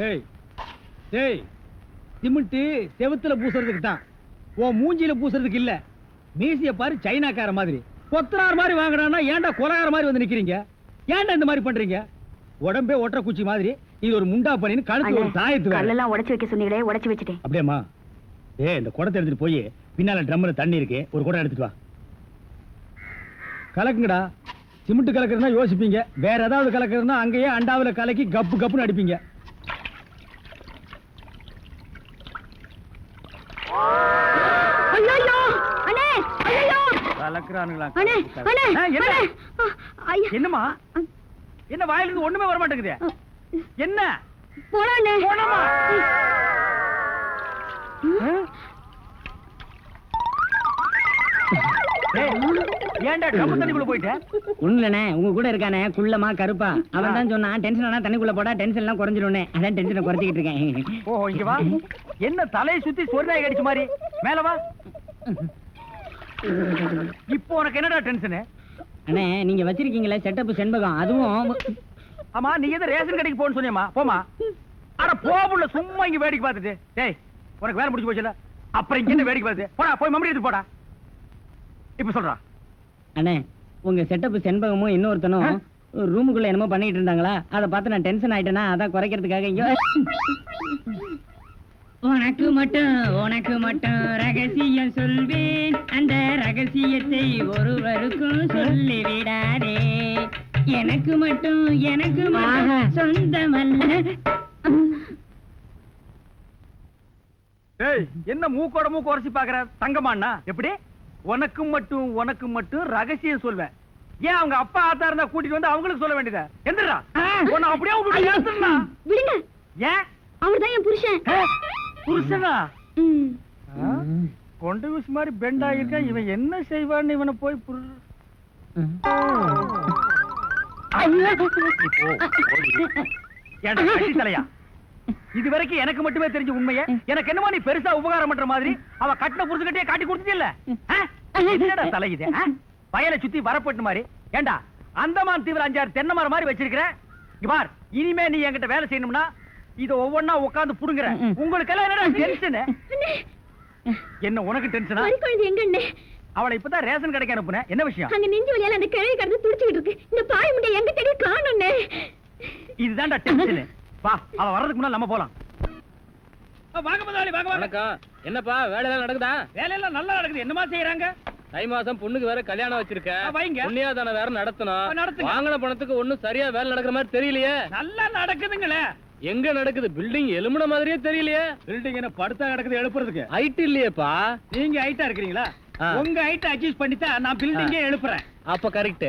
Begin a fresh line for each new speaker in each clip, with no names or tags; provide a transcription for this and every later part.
ஏய் ஏய் சிமெண்ட் செவுத்துல பூசுறதுக்கு தான், ஓ மூஞ்சில பூசுறதுக்கு இல்ல. மீசிய பாரு சைனாக்கார மாதிரி, கொத்தனார் மாதிரி வாங்குறான்னா ஏன்டா கொலகார மாதிரி வந்து நிக்கிறீங்க? ஏன்டா இந்த மாதிரி பண்றீங்க? உடம்பே ஒற்ற குச்சி மாதிரி, இது ஒரு முண்டா பண்ணின்னு கழுத்து ஒரு தாயத்து வேற.
கல்லெல்லாம் உடைச்சு வைக்க சொன்னீங்களே, உடைச்சு வச்சுட்டேன்.
அப்படியேம்மா? இந்த குடத்தை எடுத்துட்டு போய் பின்னால ட்ரம்ல தண்ணி இருக்கு, ஒரு குடம் எடுத்துட்டு வா. கலக்குங்கடா. சிமெண்ட் கலக்குறதுனா யோசிப்பீங்க, வேற ஏதாவது கலக்குறதுனா அங்கேயே அண்டாவில கலக்கி கப்பு கப்புன்னு அடிப்பீங்க. என்னமா என்ன வாயிலிருந்து ஒண்ணுமே வர மாட்டேங்குது? என்ன ஏன்டா ட்ரம் தண்ணிக்குள்ள போயிட்ட?
ஒண்ணுலண்ணே, உங்க கூட இருக்கானே குள்ளமா கருப்பா, அவன் தான் சொன்னான் டென்ஷன் ஆனா தண்ணிக்குள்ள போடா டென்ஷன் எல்லாம் குறைஞ்சிரும்னே. அதான் டென்ஷனை குறைச்சிக்கிட்டு இருக்கேன்.
ஓ இங்க வா. என்ன தலையை சுத்தி சொர்ணாய் கடிச்ச மாதிரி? மேல வா. இப்போ உனக்கு என்னடா டென்ஷன்?
அண்ணே நீங்க வச்சிருக்கீங்களே செட்டப் செண்பகம், அதுவும்.
ஆமா நீ எதை ரேஷன் கடைக்கு போன்னு சொன்னியம்மா? போமா. அட போபுள்ள சும்மா இங்க வேடிக்கை பார்த்துட்டு. டேய் உனக்கு வேலை முடிஞ்சு போச்சுல, அப்புறம் இங்க என்ன வேடிக்கை பார்த்து? போடா போய் மம்மடி எடுத்து போடா. இப்ப சொல்றா.
அண்ணே உங்க செட்டப் செண்பகமும் இன்னொருத்தனும் ரூமுக்குள்ள என்னமோ பண்ணிட்டு இருந்தாங்களா, அதை பார்த்து நான் டென்ஷன் ஆயிட்டேனா, அதான் குறைக்கிறதுக்காக இங்க. உனக்கு மட்டும் ரகசியம் சொல்வேன், அந்த ரகசியத்தை ஒருவருக்கும் சொல்லி விடாதே. எனக்கு மட்டும் சொந்தமல்ல.
ஏய் என்ன மூக்கோட மூக்கு உரசி பாக்குற தங்கமாண்ணா? எப்படி உனக்கு மட்டும் ரகசியம் சொல்வேன்? ஏன் அவங்க அப்பா ஆத்தா இருந்தா கூட்டிட்டு வந்து அவங்களுக்கு சொல்ல வேண்டியதா? எந்திரா உன்னை அப்படியே விடுங்க. ஏன்
அவர்தான் என் புருஷன்.
புருஷனா? கொண்டு விஷ் மாதிரி பெண்ட் ஆகிருக்க, இவன் என்ன செய்வான்னு இவனை போய் தலையா? இது வரைக்கும் எனக்கு மட்டுமே தெரிஞ்ச உண்மையை எனக்கு என்னமோ நீ பெருசா உபகாரம் பண்ற மாதிரி அவ கட்டின புருஷன்கிட்டே காட்டி கொடுத்தது இல்ல? என்னடா தலை இது? வயலை சுத்தி வரப்பட்டு மாதிரி. ஏண்டா அந்தமான் தீவிர 5-6 தென்னை மரம் மாதிரி வச்சிருக்கிற. பார் இனிமே நீ என்கிட்ட வேலை செய்யணும்னா இத ஒவ்வொன்னா உட்கார்ந்து புடுங்குற. உங்களுக்கு எல்லாம் என்னடா டென்ஷன்? என்ன உனக்கு டென்ஷனா?
எங்க
அவளை இப்பதான் ரேஷன் கடைக்கு அனுப்புனேன். என்ன விஷயம்?
அங்க நெஞ்சு வலியால அந்த கிழவி கடந்து துடிச்சிட்டு இருக்கு. இந்த பாய் முண்டை எங்க தேடி காணோம்னே.
இதுதான்டா டென்ஷன். வா அவ வர்றதுக்கு முன்னால நம்ம போலாம். வாங்க முதலாளி வாங்க.
வணக்கம். என்னப்பா வேலை எல்லாம் நடக்குதா?
வேலை எல்லாம் நல்லா நடக்குது. என்னமா செய்யறாங்க?
தை மாசம் பொண்ணுக்கு வேற கல்யாணம் வச்சிருக்கேன். புண்ணியாதான வேற நடத்தணும். வாங்கின பணத்துக்கு ஒண்ணும் சரியா வேலை நடக்கிற மாதிரி தெரியலையே.
நல்லா நடக்குதுங்களே.
எங்க நடக்குது? பில்டிங் எலும்புன மாதிரியே தெரியலையே.
பில்டிங் என்ன படுத்தா கிடக்குது எழுப்புறதுக்கு?
ஹைட் இல்லையேப்பா.
நீங்க ஹைட்டா இருக்கிறீங்களா? உங்க ஹைட் அட்ஜஸ்ட் பண்ணிட்டா நான் பில்டிங்கே எழுப்புறேன்.
அப்ப கரெக்ட்.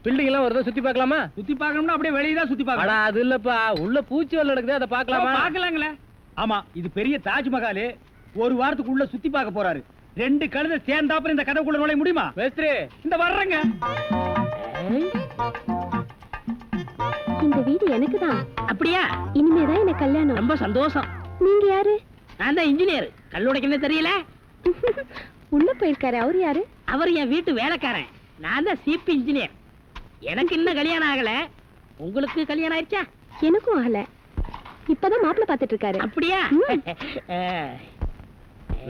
பில்டிங் எல்லாம் வருதா சுத்தி பார்க்கலாமா?
சுத்தி பார்க்கணும்னா அப்படியே வெளியே தான் சுத்தி பார்க்கலாம்.
அது இல்லப்பா, உள்ள பூச்சி வேலை நடக்குது, அதை பார்க்கலாமா?
பார்க்கலாங்களே. ஆமா இது பெரிய தாஜ்மஹால். ஒரு வாரத்துக்கு உள்ள சுத்தி பார்க்க போறாரு. 2 கழுதை சேர்ந்தாப்புல இந்த கதவுக்குள்ள நுழைய முடியுமா?
மேஸ்திரி
இந்த வர்றங்க.
இந்த வீடு எனக்கு தான்.
அப்படியா?
இனிமேதான் எனக்கு கல்யாணம்.
ரொம்ப சந்தோஷம்.
நீங்க யாரு?
நான் தான் இன்ஜினியர். கல்லுடைக்கு என்ன தெரியல?
உள்ள போயிருக்காரு. அவரு யாரு?
அவர் என் வீட்டு வேலைக்காரன். நான் தான் சீப் இன்ஜினியர். எனக்கு இன்னும் கல்யாணம் ஆகல. உங்களுக்கு கல்யாணம் ஆயிடுச்சா?
எனக்கும் ஆகல. இப்பதான் மாப்பிள்ளை பாத்துட்டு இருக்காரு.
அப்படியா?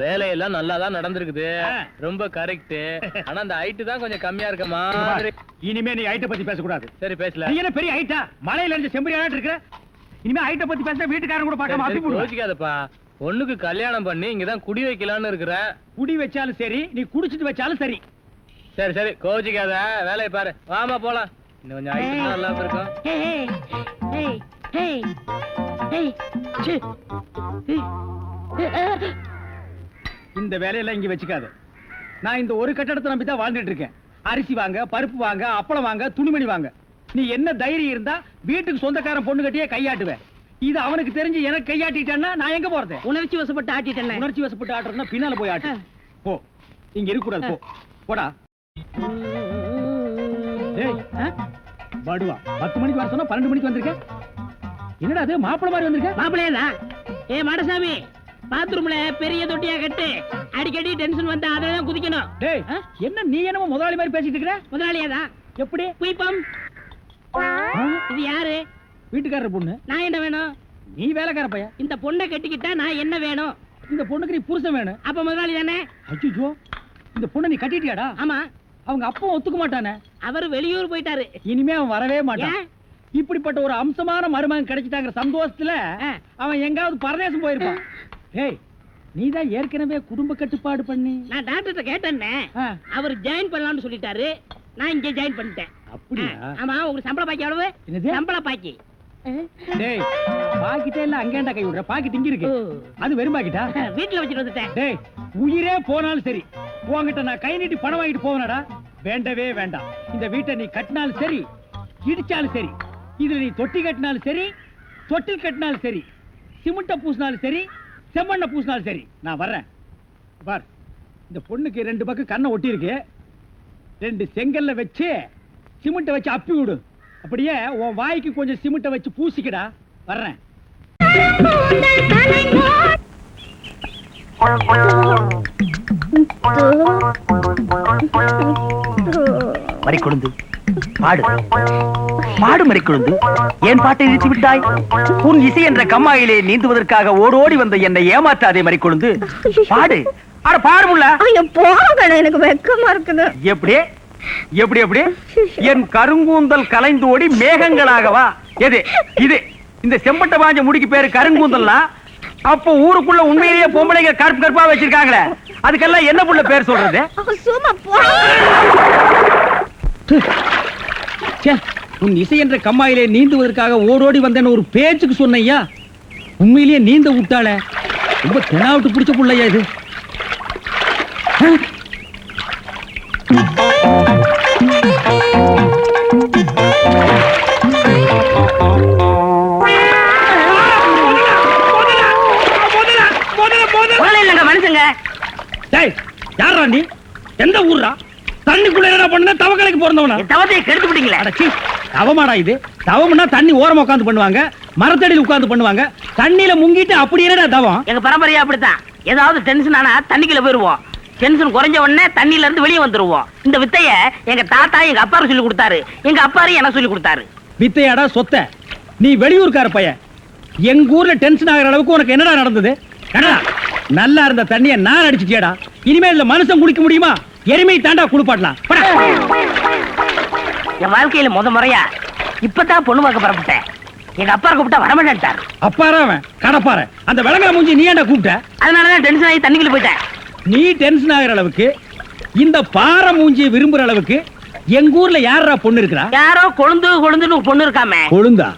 வேலையெல்லாம் நல்லாதான் நடந்திருக்குது. ரொம்ப கரெக்ட். ஆனா அந்த ஹைட் தான் கொஞ்சம் கம்மியா இருக்க மாதிரி.
இனிமே நீ ஹைட்ட பத்தி பேசக்கூடாது.
சரி பேசல.
நீ என்ன பெரிய ஹைட்டா? மலையில இருந்து செம்பரியாட்டு இருக்கிற. இனிமே ஹைட்ட பத்தி பேச வீட்டுக்காரன் கூட பார்க்காம அப்பி போடு.
யோசிக்காதப்பா. பொண்ணுக்கு கல்யாணம் பண்ணி இங்கதான் குடி வைக்கலாம்னு இருக்கிறேன்.
குடி வச்சாலும் சரி, நீ குடிச்சிட்டு வச்சாலும் சரி.
சரி சரி கோச்சிக்காத, வேலையை பாரு. வாமா போலாம். இன்னும் கொஞ்சம் ஹைட் நல்லா இருக்கும்.
இந்த வேலையெல்லாம் இங்க வச்சுக்காத. நான் இந்த ஒரு கட்டடத்தை நம்பி தான் வாழ்ந்துட்டு இருக்கேன். அரிசி வாங்க, பருப்பு வாங்க, அப்பளம் வாங்க, துணிமணி வாங்க. நீ என்ன தைரியம் இருந்தா வீட்டுக்கு சொந்தக்காரன் பொண்ணு கட்டியே கையாட்டுவேன். இது அவனுக்கு தெரிஞ்சு எனக்கு கையாட்டிட்டேன்னா நான் எங்க போறது?
உணர்ச்சி வசப்பட்டு ஆட்டிட்டேன்.
உணர்ச்சி வசப்பட்டு ஆட்டுறதுன்னா பின்னால போய் ஆட்டு. போ, இங்க இருக்க கூடாது. போ போடா. பாடுவா 10 மணிக்கு வர சொன்னா 12 மணிக்கு வந்திருக்க. என்னடா அது மாப்பிள மாதிரி வந்திருக்க?
மாப்பிளையா? மாடசாமி, பாத்ரூம்ல பெரிய தொட்டியா கட்டு. அடிக்கடி டென்ஷன் வந்தா அதான் குதிக்கணும்.
டேய் என்ன நீ என்னமோ முதலாளி மாதிரி பேசிட்டு இருக்கற?
முதலாளியாதான்.
எப்படி?
குயிப்பம். இது யாரு?
வீட்டுக்காரர் பொண்ணு.
நான் என்ன வேணும்?
நீ வேலைக்கார பையன்.
இந்த பொண்ணை கட்டிக்கிட்டா நான் என்ன வேணும்?
இந்த பொண்ணுக்கு நீ புருஷன் வேணும்.
அப்ப முதலாளி தானே?
அச்சோ, இந்த பொண்ணை நீ கட்டிட்டியாடா?
ஆமா.
அவங்க அப்பா ஒத்துக்க மாட்டானே.
அவரு வெளியூர் போயிட்டாரு.
இனிமே அவன் வரவே மாட்டான்.
ஏன்?
இப்படிப்பட்ட ஒரு அம்சமான மருமகன் கிடைச்சிட்டாங்கிற சந்தோஷத்துல அவன் எங்காவது பரதேசம் போயிருப்பான். ஏய், நீதான் ஏற்கனவே குடும்ப கட்டுப்பாடு பண்ணி.
நான் டாக்டர்கிட்ட கேட்டேன்னே.
ஆ.
அவர் ஜாயின் பண்ணலாம்னு சொல்லிட்டாரு. நான் இங்க ஜாயின் பண்ணிட்டேன்.
அப்படியா?
ஆமா. உங்களுக்கு சம்பள பாக்கி எவ்வளவு?
என்னது?
சம்பள பாக்கி.
டேய், பாக்கிட்டே இல்ல அங்கேண்டா கை விடுற. பாக்கிட்டு இங்க இருக்கு. அது வெறும் பாக்கிட்டா?
வீட்டுல வச்சுட்டு வந்துட்டேன்.
டேய், உயிரே போனாலும் சரி உன்கிட்ட நான் கை நீட்டி பணம் வாங்கிட்டு போவேனடா. வேண்டவே வேண்டாம். இந்த வீட்டை நீ கட்டினாலும் சரி, இடிச்சாலும் சரி, இதுல நீ தொட்டி கட்டினாலும் சரி, தொட்டில் கட்டினாலும் சரி, சிமெண்ட பூசினாலும் சரி, செம்மண்ண பூசினாலும் சரி, நான் வர்றேன். பார், இந்த பொண்ணுக்கு 2 பக்கம் கண்ணை ஒட்டி இருக்கு. 2 செங்கல்ல வச்சு சிமெண்ட வச்சு அப்பி விடு. அப்படியே உன் வாய்க்கு கொஞ்சம் சிமெண்ட வச்சு பூசிக்கடா. வர்றேன். மறிக்கொழுந்து பாடு பாடு. மறிக்கொழுந்து, ஏன் பாட்டை நிறுத்தி விட்டாய்? உன் இசை என்ற கம்மாயிலே நீந்துவதற்காக ஓடோடி வந்த என்னை ஏமாற்றாதே மறிக்கொழுந்து. பாடு. அட பாருமுல்ல.
ஐயோ போங்க, எனக்கு வெக்கமா இருக்குது.
எப்படி எப்படி எப்படி? என் கருங்கூந்தல் கலைந்து ஓடி மேகங்களாகவா? எது இது? இந்த செம்பட்ட பாஞ்ச முடிக்கு பேரு கருங்கூந்தல்னா அப்போ ஊருக்குள்ள உண்மையிலேயே பொம்பளைங்க கருப்பு கருப்பா வச்சிருக்காங்களே, அதுக்கெல்லாம் என்ன புள்ள பேர் சொல்றது?
சும்மா போ.
உன் இசை என்ற கம்மாயிலே நீந்துவதற்காக ஓடோடி வந்தேன்னு ஒரு பேச்சுக்கு சொன்னையா, உண்மையிலேயே நீந்த விட்டாளே. ரொம்ப தெனாவிட்டு பிடிச்ச புள்ளையா இது.
மனுஷங்க.
டேய், யாரா நீ? எந்த ஊர்ரா? தண்ணிக்குள்ள என்ன பண்ண? தவக்கலைக்கு பிறந்தவனா?
தவத்தையை கெடுத்து விட்டீங்களே.
அடச்சி, தவமாடா இது? தவம்னா தண்ணி ஓரமா உட்கார்ந்து பண்ணுவாங்க, மரத்தடியில் உட்கார்ந்து பண்ணுவாங்க. தண்ணியில முங்கிட்டு அப்படி என்னடா தவம்?
எங்க பரம்பரையா அப்படித்தான். ஏதாவது டென்ஷன் ஆனா தண்ணிக்குள்ள போயிருவோம். டென்ஷன் குறைஞ்ச உடனே தண்ணியில இருந்து வெளியே வந்துருவோம். இந்த வித்தைய எங்க தாத்தா எங்க அப்பாரு சொல்லி கொடுத்தாரு. எங்க அப்பாரு எனக்கு சொல்லி கொடுத்தாரு.
வித்தையாடா சொத்த? நீ வெளியூர்கார பையன். எங்க ஊர்ல டென்ஷன் ஆகிற அளவுக்கு உனக்கு என்னடா நடந்தது? நல்லா இருந்த தண்ணிய நான் அடிச்சிட்டியாடா. இனிமேல் இல்ல மனுஷன் குடிக்க முடியுமா? எருமை தாண்டா குளிப்பாட்டலாம்.
என் வாழ்க்கையில முறையா இப்பதான் பொண்ணு பார்க்க புறப்பட்டேன். எங்க அப்பா கூப்பிட்டா வரமாட்டார்.
அப்பாரா அவன் கடப்பார. அந்த விளங்கல மூஞ்சி நீ ஏன்டா கூப்பிட்ட?
அதனாலதான் டென்ஷன் ஆகி தண்ணிக்குள்ள போயிட்டேன்.
நீ டென்ஷன் ஆகிற அளவுக்கு, இந்த பாறை மூஞ்சியை விரும்புற அளவுக்கு எங்க ஊர்ல யாரா பொண்ணு இருக்கிறா?
யாரோ கொழுந்துன்னு ஒரு பொண்ணு இருக்காமே.
கொழுந்தா?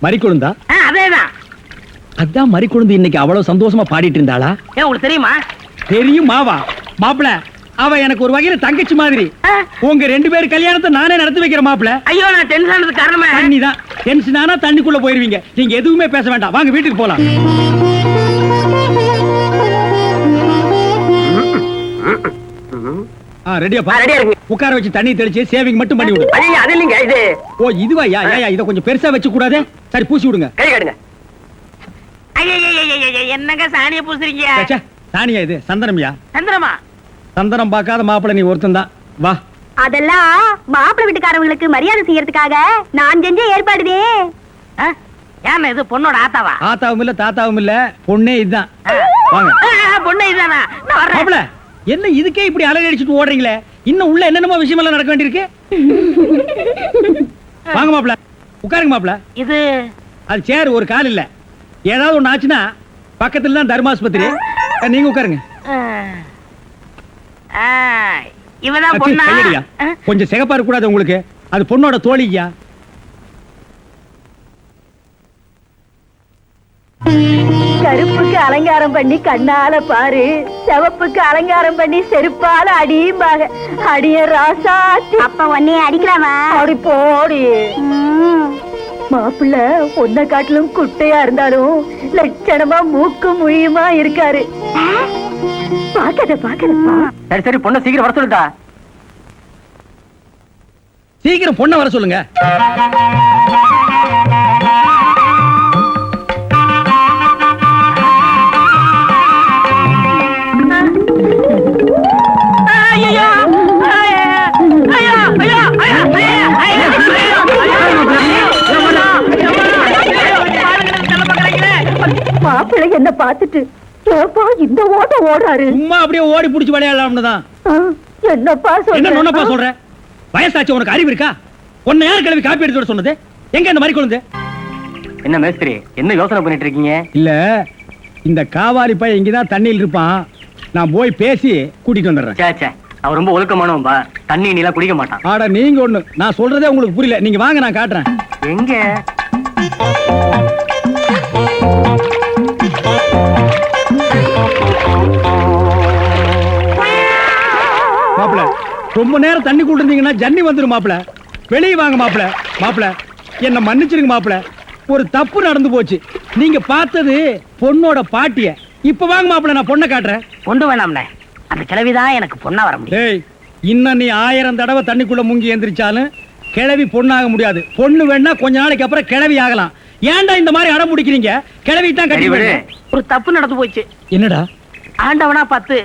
மறி கொழுந்தா?
அதேதான்.
அதான் மறி கொழுந்து இன்னைக்கு அவ்வளவு சந்தோஷமா பாடிட்டு இருந்தாளா?
உங்களுக்கு தெரியுமா?
தெரியும் மாவா. மாப்பிள, அவ எனக்கு ஒரு வகையில தங்கச்சி மாதிரி. உங்க 2 பேர் கல்யாணத்தை நானே நடத்தி வைக்கிற மாப்பிள.
ஐயோ, நான் டென்ஷன் ஆனதுக்கு காரணமே
தண்ணி தான். டென்ஷன் ஆனா தண்ணிக்குள்ள போயிருவீங்க. நீங்க எதுவுமே பேச வேண்டாம். வாங்க வீட்டுக்கு போலாம். ரெடியா உட்கார வச்சு தண்ணி தெளிச்சு சேவிங் மட்டும் பண்ணி விடு.
அது இல்லைங்க இது.
ஓ இதுவா? இத கொஞ்சம் பெருசா வச்சு கூடாதே. சரி பூசி விடுங்க.
கை காட்டுங்க. என்னங்க சாணிய பூசுறீங்க?
சாணியா இது? சந்தனம்யா.
சந்திரமா?
சந்தனம் பார்க்காத மாப்பிள நீ ஒருத்தன் தான். வா.
அதெல்லாம் மாப்பிள்ளை வீட்டுக்காரங்களுக்கு மரியாதை செய்யறதுக்காக நான் செஞ்ச ஏற்பாடுதே.
ஏன் இது பொண்ணோட ஆத்தாவா?
ஆத்தாவும் இல்ல தாத்தாவும் இல்ல, பொண்ணே இதுதான். வாங்க.
பொண்ணே இதுதானா?
மாப்பிள, என்ன இதுக்கே இப்படி அலறி அடிச்சுட்டு ஓடுறீங்களே? இன்னும் உள்ள என்னென்னமோ விஷயம் எல்லாம் நடக்க வேண்டியிருக்கு. வாங்க மாப்பிள, உட்காருங்க மாப்பிள.
இது
அது சேர், ஒரு கால் இல்ல. ஏதாவது ஒண்ணு ஆச்சுன்னா பக்கத்துல தான் தர்மாஸ்பத்திரி. நீங்க உட்காருங்க.
இவதான் பொண்ணா?
கொஞ்சம் சிகப்பா இருக்க கூடாது உங்களுக்கு? அது பொண்ணோட தோழியா?
கருப்புக்கு அலங்காரம் பண்ணி கண்ணால பாரு, சிவப்புக்கு அலங்காரம் பண்ணி செருப்பால அடியும்பாக. அடிய ராசாத்தி. அப்ப உன்னைய அடிக்கலாமா? அடி போடி. மாப்பிள்ள ஒன்ன காட்டிலும் குட்டையா இருந்தாலும் லட்சணமா மூக்கு முழியுமா இருக்காரு. பாக்கதப்பா.
சரி சரி, பொண்ணை சீக்கிரம் வர சொல்லுடா.
சீக்கிரம் பொண்ணை வர சொல்லுங்க.
மாப்பிள்ளை என்ன பார்த்துட்டு ஏப்பா இந்த ஓட்டம் ஓடுறாரு.
சும்மா அப்படியே ஓடி புடிச்சு விளையாடலாம்னு தான்.
என்னப்பா
என்ன நொன்னப்பா
சொல்ற?
சொல்ற? வயசாச்சு, உனக்கு அறிவு இருக்கா? உன்னை யார் கிளவி காப்பி எடுத்து சொன்னது? எங்க இந்த மாதிரி கொண்டு?
என்ன மேஸ்திரி, என்ன யோசனை பண்ணிட்டு இருக்கீங்க?
இல்ல, இந்த காவாரி பையன் இங்கதான் தண்ணியில் இருப்பான். நான் போய் பேசி கூட்டிட்டு வந்துடுறேன்.
சே, அவன் ரொம்ப ஒழுக்கமானவன்பா. தண்ணி நீலாம் குடிக்க மாட்டான்.
ஆட நீங்க ஒண்ணு, நான் சொல்றதே உங்களுக்கு புரியல. நீங்க வாங்க, நான் காட்டுறேன்.
எங்க?
மாப்பிள, ரொம்ப நேரம் தண்ணி கூட்டிருந்தீங்கன்னா ஜன்னி வந்துரும் மாப்பிள. வெளியே வாங்க மாப்பிள. மாப்பிள, என்ன மன்னிச்சிருங்க மாப்பிள. ஒரு தப்பு நடந்து போச்சு. நீங்க பார்த்தது பொண்ணோட பாட்டிய. இப்ப வாங்க மாப்பிள, நான் பொண்ணை காட்டுறேன்.
கொண்டு வேணாம்ண்ணே, அந்த கிழவிதான் எனக்கு பொண்ணா வர முடியும்.
டேய், இன்னும் நீ 1000 தடவை தண்ணிக்குள்ள முங்கி எந்திரிச்சாலும் கிழவி பொண்ணாக முடியாது. பொண்ணு வேணா கொஞ்ச நாளைக்கு அப்புறம் கிழவி ஆகலாம். ஏன்டா இந்த மாதிரி அடம் பிடிக்கிறீங்க? கிழவி தான் கட்டி விடு.
ஒரு தப்பு நடந்து போச்சு.
என்னடா?
ஆண்டவனா பார்த்து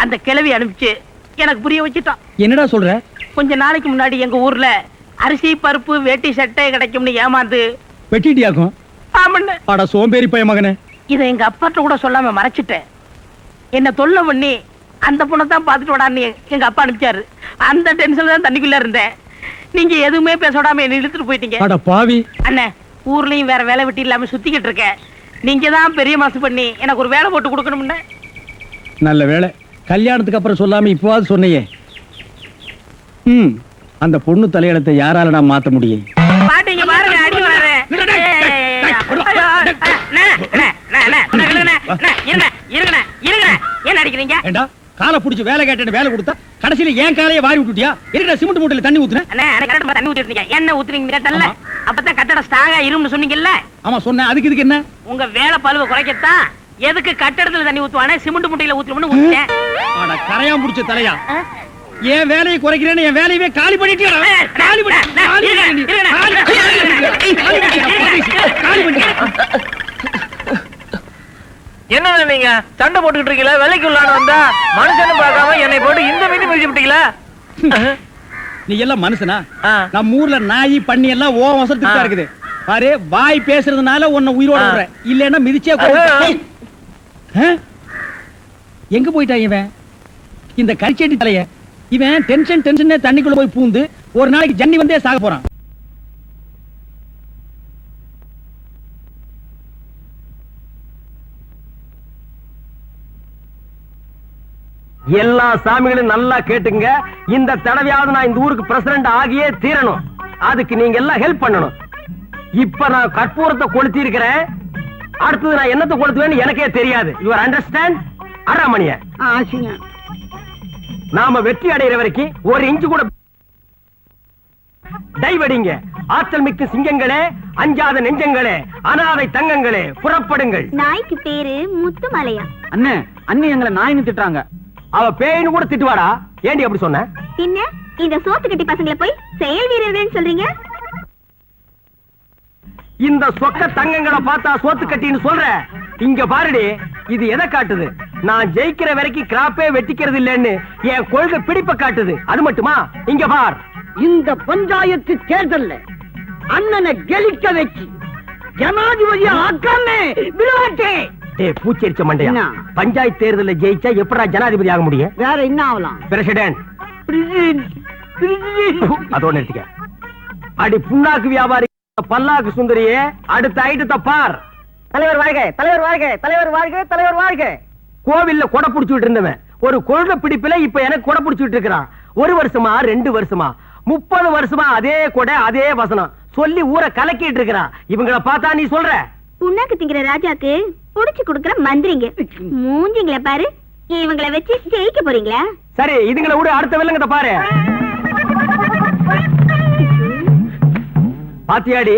அந்த கிழவி அனுப்பிச்சு எனக்கு புரிய வச்சுட்டான்.
என்னடா சொல்ற?
கொஞ்ச நாளைக்கு முன்னாடி எங்க ஊர்ல அரிசி பருப்பு வேட்டி சட்டை கிடைக்கும்னு ஏமாந்து
வெட்டிட்டியாக்கும்.
ஆமண்ணே.
அட சோம்பேறி பைய மகனே.
இதை எங்க அப்பாட்ட கூட சொல்லாம மறைச்சிட்டேன். என்ன தொல்லை பண்ணி அந்த பொண்ணை தான் பார்த்துட்டு விடான்னு எங்க அப்பா அனுப்பிச்சாரு. அந்த டென்ஷன்ல தான் தண்ணிக்குள்ள இருந்தேன். நீங்க எதுவுமே பேச விடாம என்ன இழுத்துட்டு போயிட்டீங்க.
அட பாவி.
அண்ணே, ஊர்லயும் வேற வேலை வெட்டி இல்லாம சுத்திக்கிட்டு இருக்கேன். நீங்க தான் பெரிய மனசு பண்ணி எனக்கு ஒரு வேலை போட்டு கொடுக்கணும்னு.
நல்ல வேலை, கல்யாணத்துக்கு அப்புறம் சொல்லாம இப்பவாது சொன்னையே. அந்த பொண்ணு தலையெழுத்தை யாரால நான் மாத்த முடியும்?
பாட்டீங்க பாருங்க, அடி வராரு. என்ன அடிக்கிறீங்க?
ஏண்டா, காலை புடிச்சு வேலை கேட்டேன்னு வேலை கொடுத்தா கடைசியில ஏன் காலையை வாரி விட்டுட்டியா? இருக்கடா, சிமெண்ட் மூட்டையில தண்ணி ஊத்துறேன்.
தண்ணி ஊத்திருக்கீங்க. என்ன ஊத்துறீங்க கேட்டல? அப்பதான் கட்டடம் ஸ்ட்ராங்கா இரும்னு சொன்னீங்கல்ல.
ஆமா சொன்னேன். அதுக்கு இதுக்கு என்ன?
உங்க வேலை பழுவை குறைக்கத்தான் எதுக்கு கட்டடத்துல தண்ணி ஊத்துவானே சிமெண்ட் மூட்டையில ஊத்துறோம்னு ஊத்திட்டேன்.
ஆட கரையான் புடிச்ச தலையா, ஏன் வேலையை குறைக்கிறேன்னு என் வேலையவே காலி பண்ணிட்டியா? காலி பண்ணி
என்ன நீங்க சண்டை போட்டுக்கிட்டு இருக்கீங்களா? வேலைக்கு உள்ளான வந்தா மனுஷன்னு பார்க்காம என்னை போட்டு இந்த மீன் முடிச்சு விட்டீங்களா?
நீ எல்லாம் மனுஷனா? நம்ம ஊர்ல நாய் பண்ணி எல்லாம் ஓ வசத்துக்கு தான் இருக்குது. பாரு, வாய் பேசுறதுனால உன்னை உயிரோட விடுறேன். இல்லன்னா மிதிச்சே எங்க போயிட்டா இவன்? இந்த கரிச்செடி தலைய இவன் டென்ஷன் தண்ணிக்குள்ள போய் பூந்து ஒரு நாளைக்கு ஜன்னி வந்தே சாக போறான்.
எல்லா சாமிகளும் நல்லா கேட்டுங்க. இந்த தடவையாவது நான் இந்த ஊருக்கு பிரசிடண்ட் ஆகியே தீரணும். அதுக்கு நீங்க எல்லாம் ஹெல்ப் பண்ணணும். இப்ப நான் கற்பூரத்தை கொளுத்தி இருக்கிறேன். அடுத்தது நான் என்னத்தை கொளுத்துவேன்னு எனக்கே தெரியாது. Your understand? அறாமணிய நாம வெற்றி அடைகிற வரைக்கும் ஒரு இன்ச்சு கூட டைவடிங்க. ஆற்றல் மிக்க சிங்கங்களே, அஞ்சாத நெஞ்சங்களே, அனாதை தங்கங்களே, புறப்படுங்கள்.
நாய்க்கு பேரு முத்துமலையா?
அண்ணே, அண்ணி எங்களை நாயின்னு திட்டுறாங்க. அவ பேயின்னு கூட திட்டுவாடா. ஏண்டி அப்படி சொன்ன?
பின்ன இந்த சோத்து கட்டி பசங்களை போய் செயல் வீரர்கள் சொல்றீங்க?
இந்த சொக்க தங்கங்களை பார்த்தா சோத்து கட்டின்னு சொல்ற. இங்க பாருடி, இது எதை காட்டுது? நான் ஜெயிக்கிற வரைக்கும் கிராப்பே வெட்டிக்கிறது இல்லைன்னு என் கொள்கை பிடிப்ப காட்டுது. அது மட்டுமா? இங்க பார்,
இந்த பஞ்சாயத்து தேர்தல்ல அண்ணனை கெலிக்க வச்சு ஜனாதிபதி ஆக்காமே விளையாட்டே.
பூச்செரிச்ச மண்டையா, பஞ்சாயத்து தேர்தலில் ஜெயிச்சா எப்படா ஜனாதிபதி ஆக முடியும்?
வேற என்ன ஆகலாம்?
பிரசிடென்ட். அதோட நிறுத்திக்க. அடி புண்ணாக்கு வியாபாரி பல்லாக்கு சுந்தரியே, அடுத்த ஐட்டத்தை பார்.
தலைவர் வாழ்க, தலைவர் வாழ்க, தலைவர் வாழ்க, தலைவர் வாழ்க.
கோவில்ல கொடை புடிச்சுட்டு இருந்தவன் ஒரு கொள்கை பிடிப்புல இப்ப எனக்கு கொடை புடிச்சுட்டு இருக்கிறான். 1 வருஷமா 2 வருஷமா 30 வருஷமா அதே கொடை அதே வசனம் சொல்லி ஊரை கலக்கிட்டு இருக்கிறான். இவங்கள பார்த்தா நீ சொல்ற?
புண்ணாக்கு திங்கிற ராஜாக்கு புடிச்சு குடுக்கிற மந்திரிங்க மூஞ்சிங்கள பாரு. இவங்களை வச்சு ஜெயிக்க போறீங்களா?
சரி, இதுங்களை விட அடுத்த வில்லங்கத்தை பாரு. பாத்தியாடி,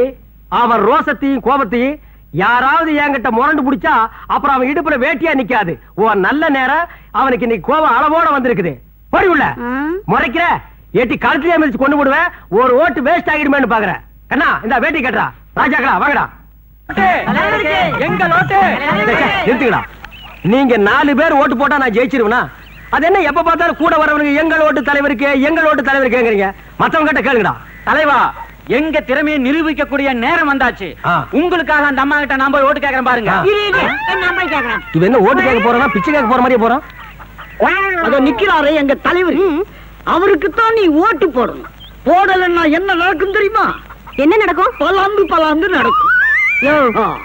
அவன் ரோசத்தையும் கோபத்தையும் யாராவது என்கிட்ட முரண்டு பிடிச்சா அப்புறம் அவன் இடுப்புல வேட்டியா நிக்காது. ஓ நல்ல நேரம் அவனுக்கு இன்னைக்கு கோபம் அளவோட வந்திருக்குது. போடி உள்ள முறைக்கிற ஏட்டி கழுத்திலே மிதிச்சு கொண்டு விடுவேன். ஒரு ஓட்டு வேஸ்ட் ஆகிடுமேன்னு பாக்குறேன். கண்ணா, இந்த வேட்டி கட்டுறா. ராஜாக்களா வாங்கடா. நிறுத்துக்கடா. நீங்க 4 பேர் ஓட்டு போட்டா நான் ஜெயிச்சிருவேனா? அது என்ன எப்ப பார்த்தாலும் கூட வரவனுக்கு எங்கள் ஓட்டு தலைவருக்கு எங்கள் ஓட்டு தலைவருக்குங்கிறீங்க? மத்தவங்க கிட்ட கேளுங்கடா. தலைவா,
எங்க திறமையை நிரூபிக்கக்கூடிய நேரம் வந்தாச்சு.
ஆ.
உங்களுக்காக அந்த அம்மா கிட்ட நான் போய் ஓட்டு கேக்குறேன் பாருங்க.
ஆ.
நான் போய் கேக்குறேன்.
இவன் என்ன ஓட்டு கேட்க போறானா பிச்சை கேட்க போற மாதிரியே போறான்?
அதோ நிக்கிறாரு எங்க தலைவர். அவருக்குத்தான் நீ ஓட்டு போடணும். போடலன்னா என்ன நடக்கும் தெரியுமா?
என்ன நடக்கும்?
பலாந்து நடக்கும்.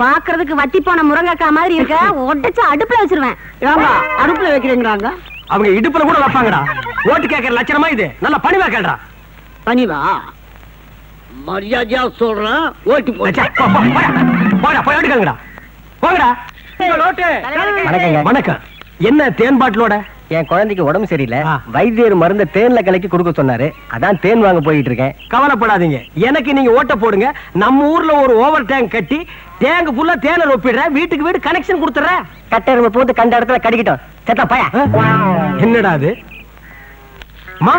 பாக்குறதுக்கு வத்தி போன முருங்கக்காய் மாதிரி இருக்க, உடைச்சு அடுப்புல வச்சிருவேன்.
ஏங்க அடுப்புல வைக்கிறீங்கறாங்க?
அவங்க இடுப்புல கூட வைப்பாங்கடா. ஓட்டு கேட்கற லட்சணமா இது? நல்ல பணிவா கேள்றா.
பணிவா? மரியாதையா சொல்றேன், ஓட்டு போடு.
போடா போய் ஓட்டு கேளுங்கடா. போங்கடா.
ஓட்டு.
வணக்கம். என்ன தேன் பாட்டிலோட?
என் குழந்தைக்கு உடம்பு சரியில்லை,
ஆ.
வைத்தியர் மருந்த தேன்ல கலக்கி கொடுக்க சொன்னாரு. அதான் தேன் வாங்க போயிட்டு இருக்கேன்.
கவலைப்படாதீங்க, எனக்கு நீங்க ஓட்ட போடுங்க. நம்ம ஊர்ல ஒரு ஓவர் டேங்க் கட்டி டேங்க் ஃபுல்லா தேனை ஒப்பிடுறேன். வீட்டுக்கு வீடு கனெக்ஷன் கொடுத்துறேன்.
கட்டெரும்பு போட்டு கண்ட இடத்துல கடிக்கிட்டோம். செத்தா பையா.
என்னடா அது? அம்மா,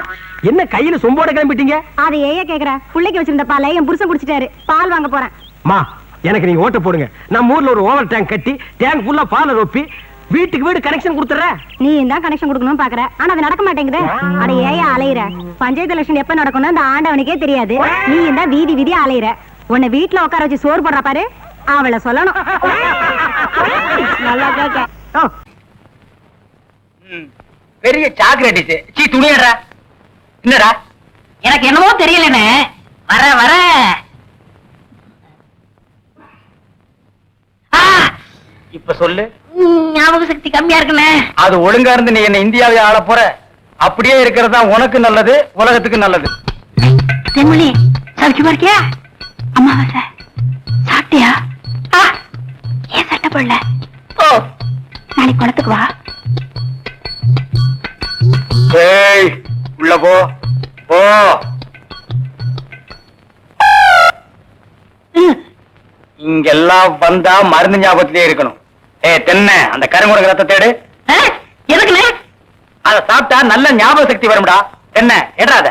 என்ன கையில சொம்போட கிளம்பிட்டீங்க?
அது ஏய கேக்குற, புள்ளைக்கு வச்சிருந்த பாலை என் புருஷன் குடிச்சிட்டாரு. பால் வாங்க போறேன்.
மா, எனக்கு நீங்க ஓட்ட போடுங்க. நம்ம ஊர்ல ஒரு ஓவர் டேங்க் கட்டி டேங்க் ஃபுல்லா பாலை ரொப்பி வீட்டுக்கு வீடு கனெக்ஷன் கொடுத்துறேன்.
நீ தான் கனெக்ஷன் கொடுக்கணும்னு பாக்குற, ஆனா அது நடக்க மாட்டேங்குது. அட ஏயா அலையிற? பஞ்சாயத்து எலெக்ஷன் எப்ப நடக்கும்னு அந்த ஆண்டவனுக்கே தெரியாது. நீ தான் வீதி வீதி அலையிற. உன்னை வீட்டுல உட்கார வச்சு சோறு போடுற பாரு, அவளை சொல்லணும். நல்லா கேட்க.
பெரிய சாக்லேட் சீ துணியடா. என்னடா?
எனக்கு என்னமோ தெரியலனே. வர வர
இப்ப சொல்லு.
ஞாபக சக்தி கம்மியா இருக்குனே.
அது ஒழுங்கா இருந்து நீ என்ன இந்தியாவை ஆள போற. அப்படியே இருக்கிறது தான் உனக்கு நல்லது, உலகத்துக்கு நல்லது.
தென்மணி சமைச்சு இருக்கியா? அம்மாவாசை சாப்பிட்டியா? ஏன் சட்டை போடல? ஓ, நாளைக்கு குளத்துக்கு வா.
ஏய், உள்ள போ போ. இங்கெல்லாம் வந்தா மருந்து ஞாபகத்திலே இருக்கணும். தென்னை அந்த கருங்குடக ரத்தத்தை எடு.
எதுக்குண்ணே?
அத சாப்பிட்டா நல்ல ஞாபக சக்தி வரும்டா. தென்னை எடாத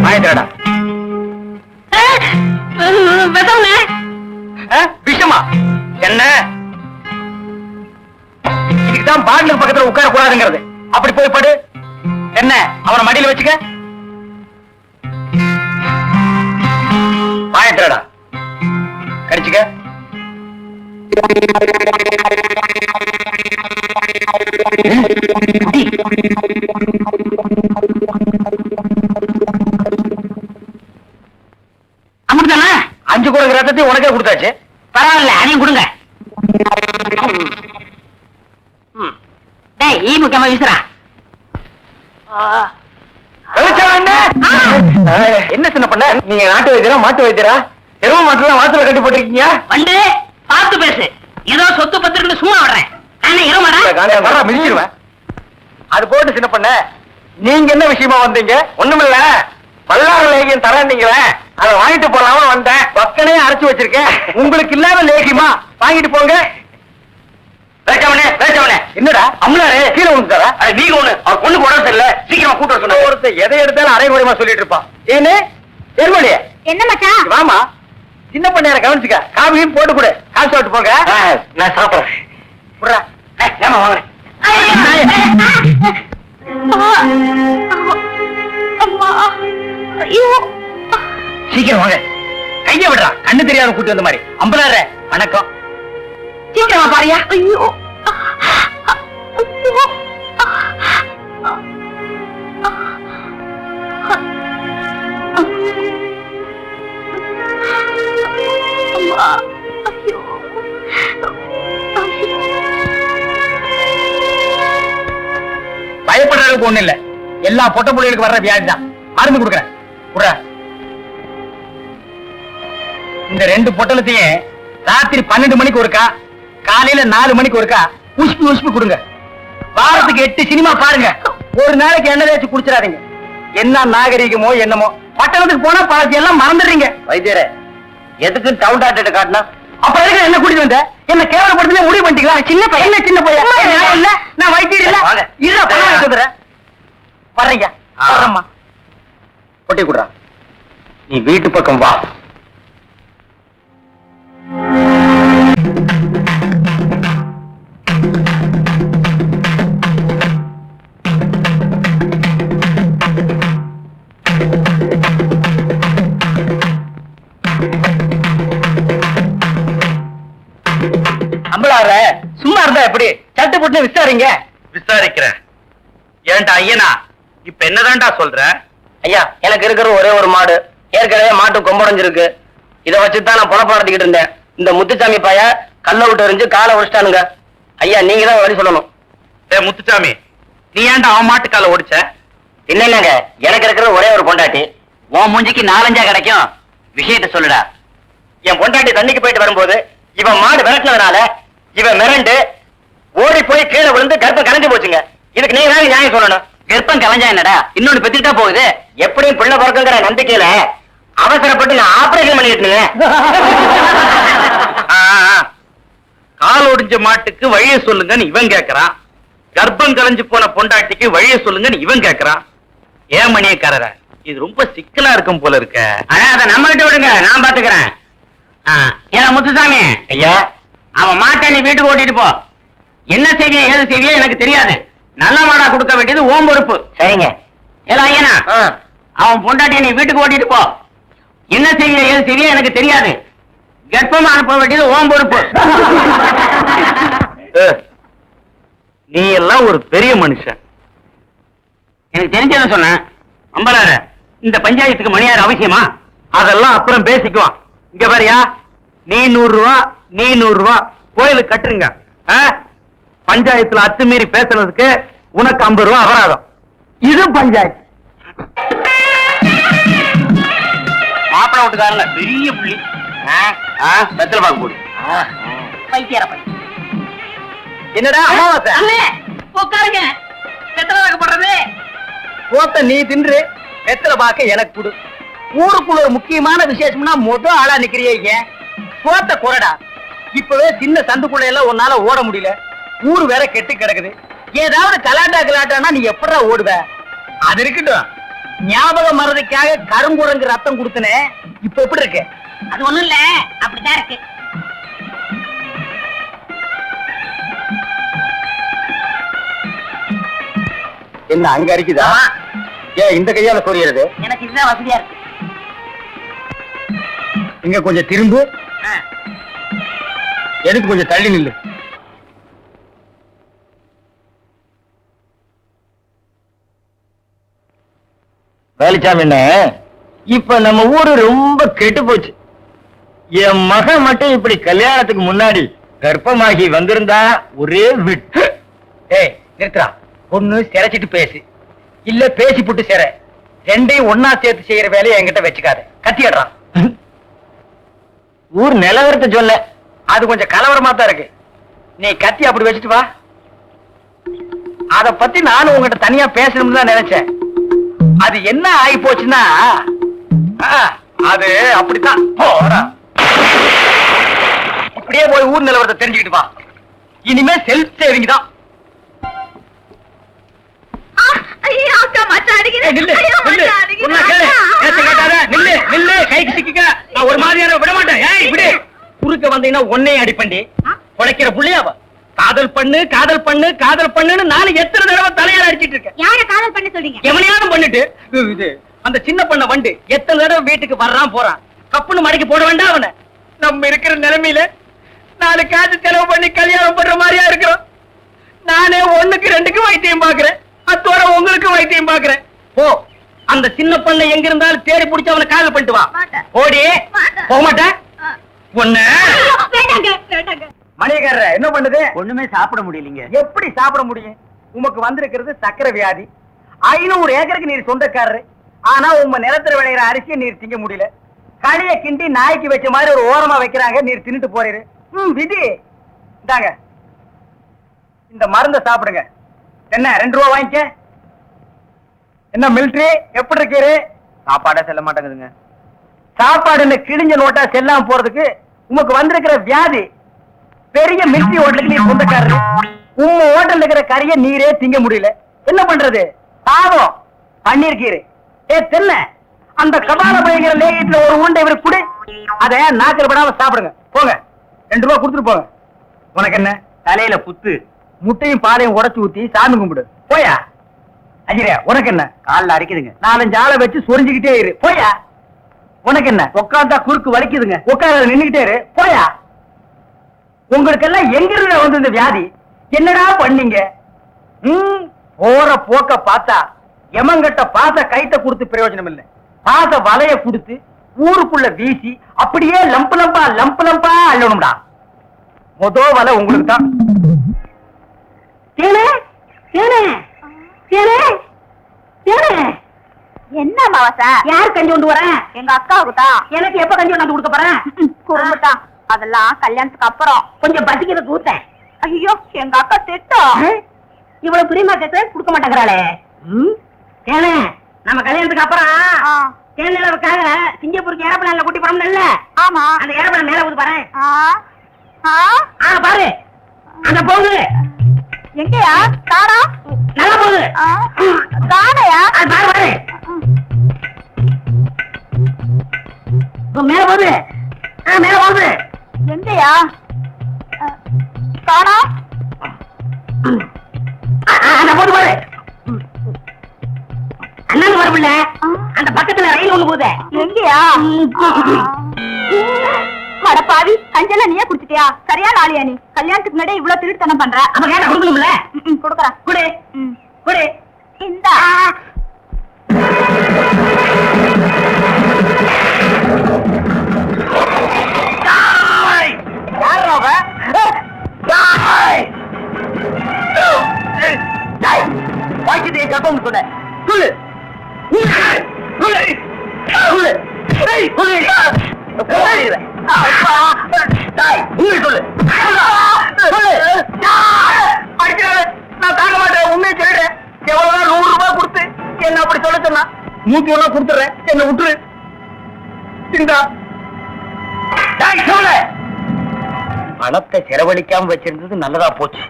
வாங்கிடா.
வெதம்ண்ணே.
விஷமா என்ன? இதுக்குதான் பாட்டிலுக்கு பக்கத்துல உட்கார கூடாதுங்கிறது. அப்படி போய் படு. என்ன அவனை மடியில வச்சுக்க. வாங்கிட்டா கடிச்சுக்க.
அமிர்தானா?
5 குடங்கு ரத்தத்தையும் உனக்கே கொடுத்தாச்சு.
பரவாயில்ல, அதையும் கொடுங்க. டேய், ஈ முக்கியமா வீசுறா.
என்ன சின்ன பண்ண? நீங்க நாட்டு வைத்தியரா மாட்டு வைத்தியரா? எரும மாட்டுல வாசல கட்டி போட்டிருக்கீங்க.
வந்து பார்த்து பேசு. ஏதோ சொத்து பத்திரன்னு சும்மா வர்றேன். நானே இருமாடா.
மிதிச்சிருவேன். அது போட்டு சின்ன பண்ண, நீங்க என்ன விஷயமா வந்தீங்க? ஒண்ணுமில்ல, பல்லாறு லேகியம் தரேன்னீங்களே, அதை வாங்கிட்டு போலாம வந்தேன். பக்கனே அரைச்சு வச்சிருக்கேன். உங்களுக்கு இல்லாத லேகியமா? வாங்கிட்டு போங்க. என்னடா அம்லாரு கீழே விழுந்துட்டாரா? நீங்க ஒண்ணு அவர் பொண்ணுக்கு உடம்பு சரியில்லை, சீக்கிரமா கூட்ட சொன்ன. ஒருத்தர் எதை எடுத்தாலும் அரை குறைமா சொல்லிட்டு இருப்பான். ஏன்னு தெருவழிய
என்ன மச்சான்?
வாமா, சின்ன பண்ண கவனிச்சுக்க. காபியும் போட்டு கொடு. காசு சாப்பிட்டு போங்க. நான் சாப்பிடுறேன். ஏமா வாங்குறேன். சீக்கிரம் வாங்க. கைய விடுறா, கண்ணு தெரியாத கூட்டி வந்த மாதிரி. அம்பலாற வணக்கம்.
சீக்கிரமா பாரியா. ஐயோ,
பயப்படுற அளவுக்கு ஒண்ணு இல்ல. எல்லா பொட்ட புள்ளைகளுக்கு வர்ற வியாதி தான். மருந்து கொடுக்குறேன். இந்த 2 பொட்டலத்தையும் ராத்திரி 12 மணிக்கு ஒருக்கா, காலையில 4 மணிக்கு ஒருக்கா உஷ்பி உஷ்பி கொடுங்க. வாரத்துக்கு 8 சினிமா பாருங்க. ஒரு நாளைக்கு எண்ணெய் தேய்ச்சி குடிச்சிடாதீங்க. என்ன நாகரிகமோ என்னமோ, பட்டணத்துக்கு போனா பழத்தை எல்லாம் மறந்துடுறீங்க. வைத்தியரே, எதுக்கு டவுன் டாக்டர் காட்டினா? அப்ப எதுக்கு என்ன கூட்டிட்டு வந்த? என்ன கேவலப்படுத்தல முடிவு பண்ணிட்டீங்களா? சின்ன பையன், என்ன சின்ன பையன்? நான் இல்ல, நான் வைத்தியர் இல்ல. இல்ல பணம் எடுத்துறேன். வர்றீங்க. வர்றம்மா. கொட்டி குடுறா. நீ வீட்டு பக்கம் வா.
அம்பளார சும்மா இருந்தா எப்படி சட்டு போட்டு விசாரிங்க.
விசாரிக்கிறேன். ஏன்டா ஐயனா இப்ப என்னதான்டா சொல்ற?
ஐயா, எனக்கு இருக்கிற ஒரே ஒரு மாடு, ஏற்கனவே மாட்டு கொம்படைஞ்சிருக்கு. இதை வச்சுதான் நான் பொழப்ப நடத்திக்கிட்டு இருந்தேன். இந்த முத்துச்சாமி பைய கல்ல விட்டு எறிஞ்சு காலை உடைச்சிட்டானுங்க. ஐயா, நீங்க தான் வழி சொல்லணும்.
டேய் முத்துச்சாமி, நீ ஏன்டா அவன் மாட்டுக்கால ஓடிச்ச?
இல்லைங்க, எனக்கு இருக்கிற ஒரே ஒரு பொண்டாட்டி.
உன் மூஞ்சிக்கு 4-5 கிடைக்கும். விஷயத்த சொல்லுடா.
என் பொண்டாட்டி தண்ணிக்கு போயிட்டு வரும்போது இவன் மாடு விரட்டினதுனால இவன் மிரண்டு ஓடி போய் கீழே விழுந்து கர்ப்பம் கலைஞ்சு போச்சுங்க. இதுக்கு நீங்க தான் நியாயம் சொல்லணும்.
கர்ப்பம் கலைஞ்சா என்னடா, இன்னொன்னு பெத்துட்டா போகுது.
எப்படியும் பிள்ளை பிறக்குங்கிற நம்பிக்கையில அவசரப்பட்டு நான் ஆபரேஷன் பண்ணிட்டு
கால் ஒடிஞ்ச மாட்டுக்கு வழிய சொல்லுங்கன்னு இவன் கேக்குறான். கர்ப்பம் கலைஞ்சு போன பொண்டாட்டிக்கு வழிய சொல்லுங்கன்னு இவன் கேக்குறான். ஏன் மணியக்காரர, இது ரொம்ப சிக்கலா இருக்கும் போல இருக்க.
அதை நம்ம கிட்ட விடுங்க, நான் பாத்துக்கிறேன். ஏன்னா முத்துசாமி
ஐயா,
அவன் மாட்டை நீ வீட்டுக்கு ஓட்டிட்டு போ. என்ன செய்வியோ ஏது செய்வியோ எனக்கு தெரியாது. நல்ல மாடா கொடுக்க வேண்டியது ஓம் பொறுப்பு.
சரிங்க.
ஏலா ஐயனா, அவன் பொண்டாட்டியை நீ வீட்டுக்கு ஓட்டிட்டு போ. என்ன செய்வியோ ஏது செய்வியோ எனக்கு தெரியாது. கர்ப்பமா அனுப்ப வேண்டியது ஓம் பொறுப்பு.
நீ எல்லாம் ஒரு பெரிய மனுஷன்.
எனக்கு தெரிஞ்சதை சொன்னேன். அம்பலார, இந்த பஞ்சாயத்துக்கு மணியார் அவசியமா?
அதெல்லாம் அப்புறம் பேசிக்குவான். இங்க பாரியா, நீ 100 ரூபா, நீ 100 ரூபா கோயிலுக்கு கட்டுருங்க. பஞ்சாயத்துல அத்துமீறி பேசுறதுக்கு உனக்கு 50 ரூபா அபராதம்.
இது பஞ்சாயத்து.
மாப்பிள வீட்டுக்காரங்க பெரிய புள்ளி. வெத்தலை பாக்கு போடு.
என்னடா அமாவாசை?
உட்காருங்க. எத்தனை வாக்கப்படுறது?
போத்த நீ தின்று, வெத்தலை பாக்க எனக்கு கொடு. ஊருக்குள்ள ஒரு முக்கியமான விசேஷம்னா முதல் ஆளா நிக்கிறீங்க. போத்த குறடா. இப்பவே சின்ன சந்துக்குள்ள எல்லாம் உன்னால ஓட முடியல. ஊரு வேற கெட்டு கிடக்குது. ஏதாவது கலாட்டானா நீ எப்படா ஓடுவ? அது இருக்கட்டும், ஞாபகம் மறதிக்காக கருங்குரங்கு ரத்தம் கொடுத்தனே, இப்ப எப்படி இருக்கு?
அது ஒண்ணும் இல்ல, அப்படிதான் இருக்கு.
என்ன அங்க அரிக்குதா? ஏன் இந்த கையால சொரியறது?
எனக்கு இதுதான் வசதியா இருக்கு.
இங்க கொஞ்சம் திரும்பு. எதுக்கு கொஞ்சம் தள்ளி நில்லு. வேலுச்சாமி, இப்ப நம்ம ஊரு ரொம்ப கெட்டு போச்சு. என் மகன் மட்டும் இப்படி கல்யாணத்துக்கு முன்னாடி கர்ப்பமாகி வந்திருந்தா ஒரே விட்டு. ஏய் நிறுத்துறா. ஒண்ணு சிரைச்சிட்டு பேசு, இல்ல பேசி புட்டு சிற. ரெண்டையும் ஒன்னா சேர்த்து செய்யற வேலையை என்கிட்ட வச்சுக்காத. கத்திடுறான். ஊர் நிலவரத்தை சொல்ல, அது கொஞ்சம் கலவரமா தான் இருக்கு. நீ கத்தி அப்படி வச்சுட்டு வா. அத பத்தி நானும் உங்ககிட்ட தனியா பேசணும்னு தான் நினைச்சேன். அது என்ன ஆகி போச்சுன்னா, அது அப்படித்தான். இப்படியே போய் ஊர் நிலவரத்தை தெரிஞ்சுக்கிட்டு வா. இனிமே செல்ஃப் சேவிங் தான். ஒரு மாதிரியான விட மாட்டேன். குறுக்க வந்தீங்கன்னா ஒன்னே அடிப்பண்டி உழைக்கிற புள்ளியாவ. காதல் பண்ணு காதல் பண்ணு காதல் பண்ணுன்னு நானும் எத்தனை தடவை தலையால அடிச்சிட்டு இருக்கேன்.
யார காதல் பண்ண சொல்றீங்க?
எவனையாலும் பண்ணிட்டு இது அந்த சின்ன பண்ண வண்டு எத்தனை தடவை வீட்டுக்கு வர்றான் போறான். கப்புன்னு மடக்கி போட வேண்டாம் அவனை. நம்ம இருக்கிற நிலைமையில 4 காசு செலவு பண்ணி கல்யாணம் பண்ற மாதிரியா இருக்கிறோம். நானே 1க்கு 2க்கு வைத்தியம் பாக்குறேன். அத்தோட உங்களுக்கு வைத்தியம் பாக்குறேன். போ, அந்த சின்ன பண்ண எங்க இருந்தாலும் தேடி பிடிச்சு அவனை காதல் பண்ணிட்டு வா. ஓடி போக மாட்டேன். ஒண்ணு மணியக்காரர என்ன பண்ணுது?
ஒண்ணுமே சாப்பிட முடியலீங்க.
எப்படி சாப்பிட முடியும்? உமக்கு வந்திருக்கிறது சக்கரை வியாதி. 500 ஏக்கருக்கு நீர் சொந்தக்காரரு. ஆனா உங்க நிலத்துல விளையிற அரிசியை நீர் திங்க முடியல. களிய கிண்டி நாய்க்கு வச்ச மாதிரி ஒரு ஓரமா வைக்கிறாங்க, நீர் தின்னுட்டு போறீரு. விதி. இந்தாங்க இந்த மருந்த சாப்பிடுங்க. என்ன 2 ரூபா வாங்கிக்க. என்ன மிலிட்டரி எப்படி இருக்கீரு?
சாப்பாடே செல்ல மாட்டேங்குதுங்க.
சாப்பாடு கிழிஞ்ச நோட்டா செல்லாம போறதுக்கு உமக்கு வந்திருக்கிற வியாதி. பெரிய மிலிட்டரி ஹோட்டலுக்கு நீர் சொந்தக்காரரு. உங்க ஹோட்டல் இருக்கிற கறிய நீரே திங்க முடியல. என்ன பண்றது? பாவம் பண்ணிருக்கீரு. தென்ன அந்த கபால பயங்கர லேகிட்ல ஒரு உருண்டை இவருக்கு கொடு. அத நாக்கில் படாம சாப்பிடுங்க. போங்க, 2 ரூபா கொடுத்துட்டு போங்க. உனக்கு என்ன
தலையில புத்து?
முட்டையும் பாலையும் உடைச்சு ஊத்தி சாமி கும்பிடு. போயா. அஜிரே, உனக்கு என்ன?
காலில் அரைக்குதுங்க.
4-5 ஆளை வச்சு சொரிஞ்சுக்கிட்டே இரு. போயா.
உனக்கு என்ன உட்கார்ந்தா குறுக்கு வலிக்குதுங்க உட்கார நின்னுகிட்டே இரு போயா உங்களுக்கு எல்லாம் எங்க இருந்து வந்து இந்த வியாதி என்னடா பண்ணீங்க போற போக்க பார்த்தா எமங்கட்ட பாச கைட்ட கொடுத்து பிரயோஜனம் இல்லை பாச வலைய கொடுத்து ஊருக்குள்ள வீசி அப்படியே லம்பு லம்பா அள்ளணும்டா மொத வலை உங்களுக்கு தான்
என்ன மாவசா யார் கஞ்சி கொண்டு வரேன் எங்க அக்காவுக்கு தான் எனக்கு எப்ப கஞ்சி கொண்டாந்து கொடுக்க போறேன் குடும்பத்தான் அதெல்லாம் கல்யாணத்துக்கு அப்புறம் கொஞ்சம் பசிக்கிறது கூத்தேன் ஐயோ எங்க அக்கா திட்டம் இவ்வளவு பிரியமா கேட்க கொடுக்க மாட்டேங்கிறாளே
ஏனே நம்ம கல்யாணத்துக்கு அப்புறம் தேனிலவுக்காக சிங்கப்பூருக்கு ஏரோப்ளேன்ல கூட்டி போறோம்ல
ஆமா
அந்த ஏரோப்ளேன் மேல ஊது பாரு
பாரு
அந்த போகுது
எங்கயா காணா
நல்லா போகுது
காணையா
அது பாரு பாரு மேல போகுது மேல போகுது
எங்கயா காணா
அந்த போது பாரு அண்ணன் வரவில்ல அந்த பக்கத்துல ரயில் ஒண்ணு போகுது
எங்கயா அடப்பாவி கஞ்சல நீயே குடிச்சிட்டியா சரியா நாளியா நீ கல்யாணத்துக்கு முன்னாடி இவ்வளவு திருட்டுத்தனம் பண்ற
அப்ப கேட்ட கொடுக்கணும்ல
கொடுக்கறேன்
குடு குடு
இந்த
கர்ப்பம் சொன்ன சொல்லு நான் தாங்க மாட்டேன் உண்மையை சொல்லிடுறேன் எவ்வளவுதான் 100 ரூபாய் கொடுத்து என்ன அப்படி சொல்ல சொன்னா 100 ரூபாய் கொடுத்துறேன் என்ன விட்டுரு இந்தா சொல்ல பணத்தை செலவழிக்காம வச்சிருந்தது நல்லதா போச்சு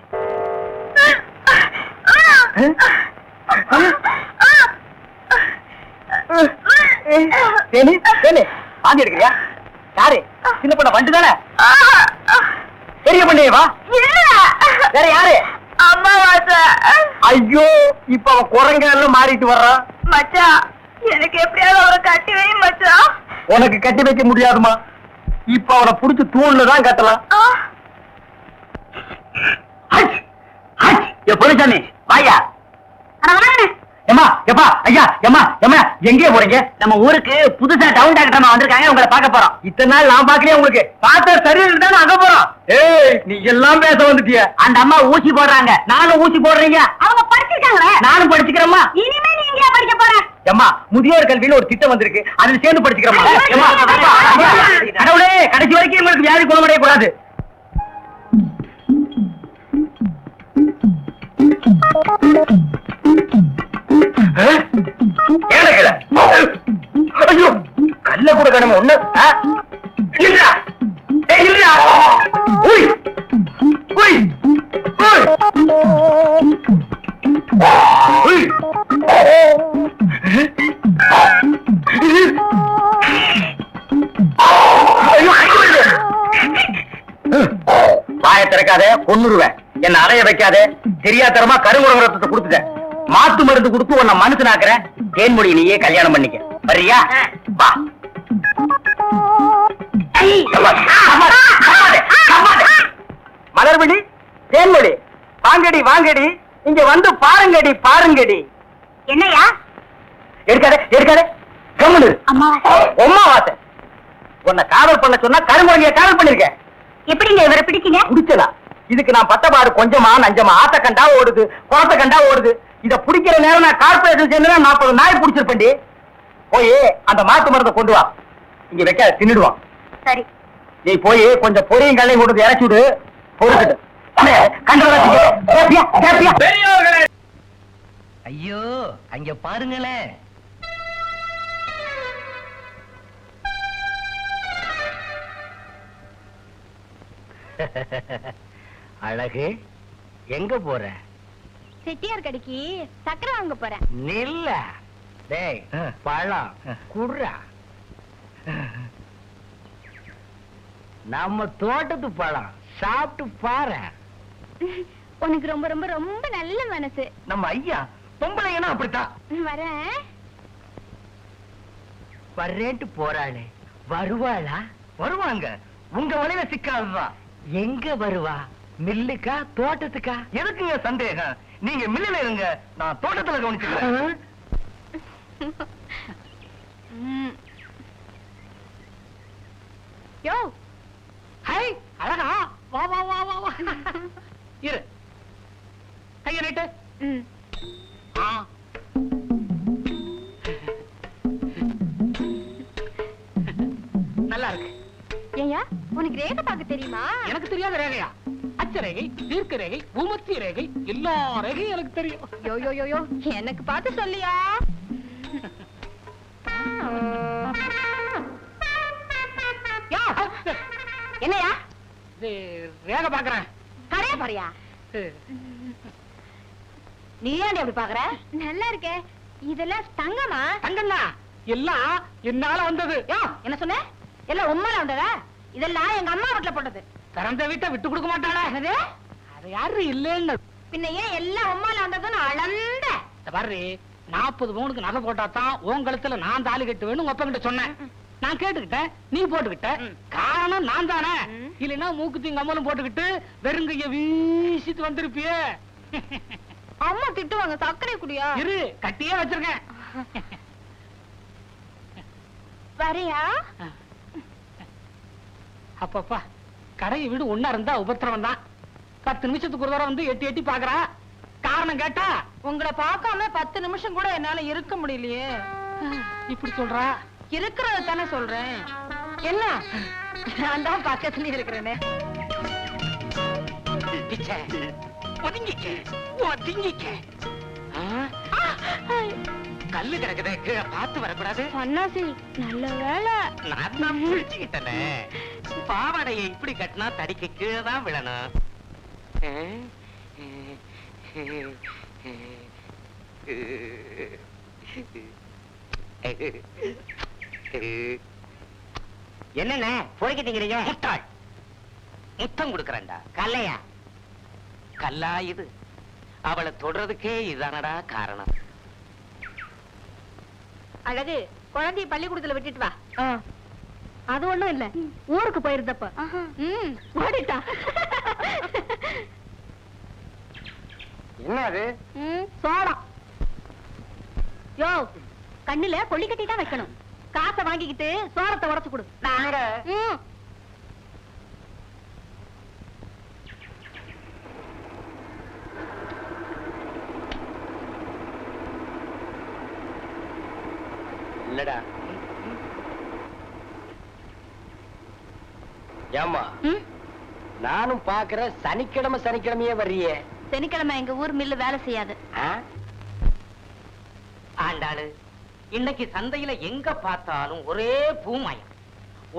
வாந்தி எடுக்கிறியா யாரு சின்ன பண்ண வண்டு தானே பெரிய பண்ணியவா வேற யாரு ஐயோ இப்ப அவன் குரங்க மாறிட்டு வர்றான்
மச்சான் எனக்கு எப்படியாவது அவரை கட்டி வை மச்சான்
உனக்கு கட்டி வைக்க முடியாதுமா இப்ப அவனை புடிச்சு தூண்ல தான் கட்டலாம் பொருச்சாமி வாயா ஏமா எப்பா ஐயா ஏமா ஏமா எங்கே போறீங்க நம்ம ஊருக்கு புதுசா டவுன் டாக்டர் வந்திருக்காங்க உங்களை பார்க்க போறோம் இத்தனை நாள் நான் பாக்கலையே உங்களுக்கு பார்த்தா சரியில்லை தான் அங்க போறோம் ஏய் நீ எல்லாம் பேச வந்துட்டிய அந்த அம்மா ஊசி போடுறாங்க நானும் ஊசி போடுறீங்க
அவங்க படிச்சிருக்காங்களே
நானும் படிச்சுக்கிறேம்மா
இனிமே நீ எங்கயா படிக்க போற
ஏமா முதியோர் கல்வியில ஒரு திட்டம் வந்திருக்கு அதுல சேர்ந்து படிச்சுக்கிறோமா கடவுளே கடைசி வரைக்கும் எங்களுக்கு வியாதி குணமடைய கூடாது ஐயோ கல்ல கூட கடமை ஒண்ணு வாய திறக்காத கொன்னுருவேன் என்ன அறைய வைக்காத தெரியாதரமா கருங்குரத்தை கொடுத்துட்டேன் மாத்து மருந்து கொடுத்து உன்னை மனுஷனாக்குறேன் தேன்மொழி நீயே கல்யாணம் பண்ணிக்க வர்றியா வா மலர்விழி தேன்மொழி வாங்கடி வாங்கடி இங்க வந்து பாருங்கடி பாருங்கடி
என்னையா
எடுக்காதே எடுக்காதே கம்முனு
அம்மா
வாச உன்னை காவல் பண்ண சொன்னா கருங்குரங்கிய காவல் பண்ணிருக்கேன்
எப்படிங்க இவரை பிடிச்சீங்க
குடிச்சதா இதுக்கு நான் பட்டபாடு கொஞ்சமா நஞ்சமா ஆத்த கண்டா ஓடுது குளத்த கண்டா ஓடுது இத பிடிக்கிற நேரம் நான் கார்பரேஷன் சேர்ந்து 40 நாய் பிடிச்சிருப்பேன்டி போய் அந்த மாத்து மருந்தை கொண்டு வா இங்க வைக்க தின்னுடுவான்
சரி
நீ போய் கொஞ்சம் பொரியும் கல்லையும் கொண்டு இறச்சி விடு பொறுக்கிட்டு
ஐயோ அங்க பாருங்களேன் அழகு எங்க போற
செட்டியார் கடைக்கு சக்கரை வாங்க போறேன்
நில்ல டேய் பழம் குடுறா நம்ம தோட்டத்து பழம் சாப்பிட்டு பாரு
உனக்கு ரொம்ப ரொம்ப ரொம்ப நல்ல மனசு
நம்ம ஐயா பொம்பளைங்கன்னா அப்படித்தான்
வரேன்
வர்றேன்ட்டு போறாளே, வருவாளா? வருவாங்க. உங்க வழியில சிக்காதுதான். எங்க வருவா? மில்லுக்கா, தோட்டத்துக்கா? எதுக்குங்க சந்தேகம்? நீங்க மில்லுல இருங்க, நான் தோட்டத்துல கவனிச்சுக்கிறேன்.
யோ,
ஹை, அழகா, வா வா வா வா வா. இரு, கைய நீட்டு. ஆ. நல்லா இருக்கு.
ஏயா உனக்கு ரேகை பார்க்க தெரியுமா?
எனக்கு தெரியாத ரேகையா? அச்ச ரேகை, தீர்க்க ரேகை, பூமத்திய ரேகை, எல்லா ரேகையும் எனக்கு தெரியும்.
யோ யோ யோ யோ, எனக்கு பார்த்து சொல்லியா? யோ, என்னையா
இது ரேகை பாக்குறேன்.
கரையா பாரியா? நீ ஏன் அப்படி பாக்குற? நல்லா இருக்கே. இதெல்லாம் தங்கமா?
தங்கம்னா எல்லாம் என்னால வந்தது.
யோ, என்ன சொன்ன? எல்லாம் உம்மால வந்ததா? இதெல்லாம் எங்க அம்மா வீட்டுல போட்டது.
திறந்த வீட்டை விட்டு கொடுக்க மாட்டாளா?
என்னது?
அது யாரு இல்லைன்னு
பின்ன ஏன் எல்லாம் உம்மால வந்ததுன்னு அளந்த?
பாரு, 40 பவுனுக்கு நகை போட்டா தான் உன் கழுத்துல நான் தாலி கட்டுவேன்னு உங்க அப்பா கிட்ட சொன்னேன். நான் கேட்டுக்கிட்டேன், நீ போட்டுக்கிட்ட. காரணம் நான் தானே. இல்லைன்னா மூக்குத்தி அம்மலும் போட்டுக்கிட்டு வெறுங்கைய வீசிட்டு வந்திருப்பியே.
அம்மா திட்டுவாங்க. சர்க்கரை குடியா?
இரு, கட்டியே வச்சிருக்கேன்.
வரையா?
அப்பப்பா, கடையை வீடு ஒன்னா இருந்தா உபத்திரவம் தான். 10 நிமிஷத்துக்கு ஒரு தடவை வந்து எட்டி எட்டி பாக்குறா. காரணம் கேட்டா,
உங்களை பார்க்காம 10 நிமிஷம் கூட என்னால இருக்க முடியலையே.
இப்படி சொல்றா.
இருக்கிறத தானே சொல்றேன். என்ன? நான் தான் பக்கத்துல இருக்கிறேனே.
கல்லு கிடக்குது, கீழே பார்த்து வரக்கூடாது.
அண்ணாசி, நல்ல வேலை.
நான் தான் புரிஞ்சுக்கிட்டேனே. பாவாடையை இப்படி கட்டினா தடிக்கு கீழே தான் விழணும். என்னென்ன பொழைக்கிட்டீங்க? முட்டாள், முத்தம் கொடுக்கறேன்டா. கல்லையா? கல்லா இது? அவளை தொடறதுக்கே இதுதானடா காரணம்.
அழகு, குழந்தைய பள்ளிக்கூடத்துல விட்டுட்டு வா. அது ஒண்ணும் இல்ல, ஊருக்கு போயிருந்தப்ப ஓடிட்டா.
என்ன அது?
சோளம். யோ, கண்ணுல கொள்ளி கட்டி தான் வைக்கணும். காசை வாங்கிக்கிட்டு சோளத்தை உடைச்சு கொடு.
இல்லடா. ஏம்மா, நானும் பாக்குறேன், சனிக்கிழமை சனிக்கிழமையே வர்றியே.
சனிக்கிழமை எங்க ஊர் மில்லு வேலை செய்யாது.
ஆண்டாளு, இன்னைக்கு சந்தையில எங்க பார்த்தாலும் ஒரே பூமயம்.